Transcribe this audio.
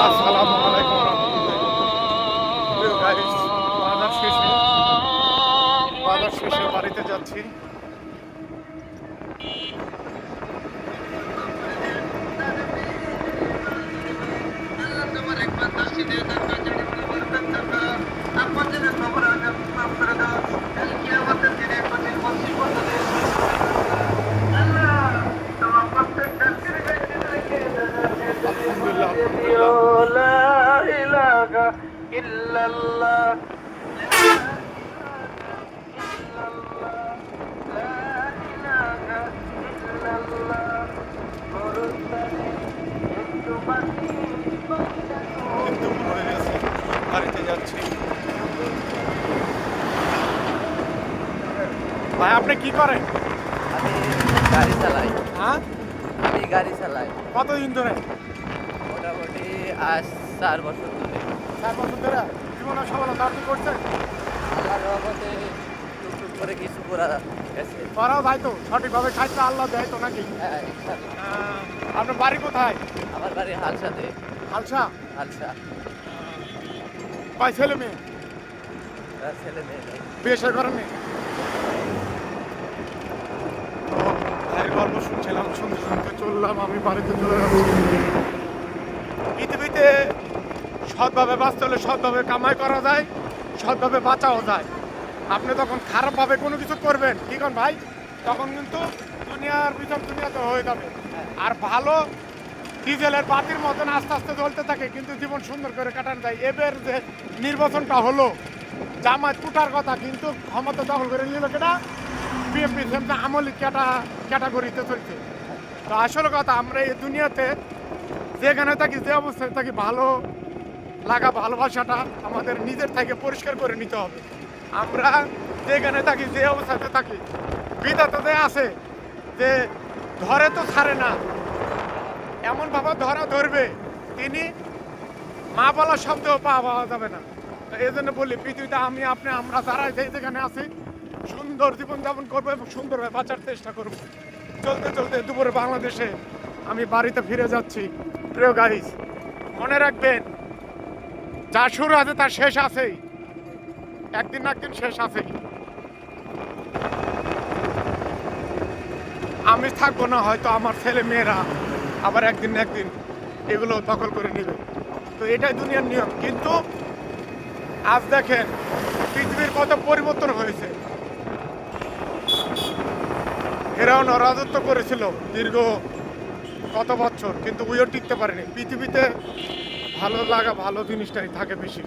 আসসালামু আলাইকুম রাহমাতুল্লাহ। গাইস, বাজার শেষে বাড়িতে যাচ্ছি। আলহামদুলিল্লাহ, আলহামদুলিল্লাহ। কিন্তু হয়ে গেছে, বাড়িতে যাচ্ছি। ভাই, আপনি কি করেন? আমি গাড়ি চালাই। হ্যাঁ, আমি গাড়ি চালাই কতদিন ধরে? মোটামুটি আজ 4 বছর ধরে। 4 বছর ধরে। জীবনে সফলতা অর্জন করছেন? আল্লাহর রহমতে টুকটুক করে কিছু করা গেছে। করাও যায় তো, সঠিকভাবে খাইতে আল্লাহ দেয় তো নাকি? হ্যাঁ, ইনশাআল্লাহ। আপনার বাড়ি কোথায়? আমার বাড়ি হালসাতে। হালসা। হালসা। কয় ছেলে মেয়ে? ছেলে মেয়ে নেই। বিয়ে শাদী করেননি? ভাইয়ের গল্প শুনছিলাম, শুনতে শুনতে চললাম, আমি বাড়িতে চলে যাচ্ছি। পৃথিবীতে সৎভাবে বাঁচতে হলে সৎভাবে কামাই করা যায়, সৎভাবে বাঁচাও যায়। আপনি তখন খারাপভাবে কোনো কিছু করবেন, কি করেন ভাই, তখন কিন্তু দুনিয়ার পিছন দুনিয়াতে হয়ে যাবে। আর ভালো ডিজেলের বাতির মতন আস্তে আস্তে জ্বলতে থাকে, কিন্তু জীবন সুন্দর করে কাটানো যায়। এবার যে নির্বাচনটা হলো, জামায়াত কুটার কথা, কিন্তু ক্ষমতা দখল করে নিল কেটা বিএনপি আমলি ক্যাটাগরিতে চলছে। তো আসল কথা, আমরা এই দুনিয়াতে যেখানে থাকি, যে অবস্থায় থাকি, ভালো লাগা ভালোবাসাটা আমাদের নিজের থেকে পরিষ্কার করে নিতে হবে। আমরা যেখানে থাকি, যে অবস্থাতে থাকি, বিধাতাতে আছে যে ধরে তো ছাড়ে না, এমনভাবে ধরা ধরবে, তিনি মা বলার শব্দেও পাওয়া যাবে না। তো এই জন্য বলি, পৃথিবীতে আমি আপনি আমরা যারা যেখানে আছি, সুন্দর জীবনযাপন করবো এবং সুন্দরভাবে বাঁচার চেষ্টা করব। চলতে চলতে দুপুরে বাংলাদেশে আমি বাড়িতে ফিরে যাচ্ছি। প্রিয় গাইস, মনে রাখবেন, যা শুরু আছে তার শেষ আছেই, একদিন না একদিন শেষ আছেই। আমি থাকবো না, হয়তো আমার ছেলে মেয়েরা আবার একদিন না একদিন এগুলো দখল করে নেবে। তো এটাই দুনিয়ার নিয়ম। কিন্তু আজ দেখেন পৃথিবীর কত পরিবর্তন হয়েছে। ফেরাউন রাজত্ব করেছিল দীর্ঘ কত বছর, কিন্তু ওইও টিকতে পারেনি। পৃথিবীতে ভালো লাগা ভালো জিনিসটাই থাকে বেশি।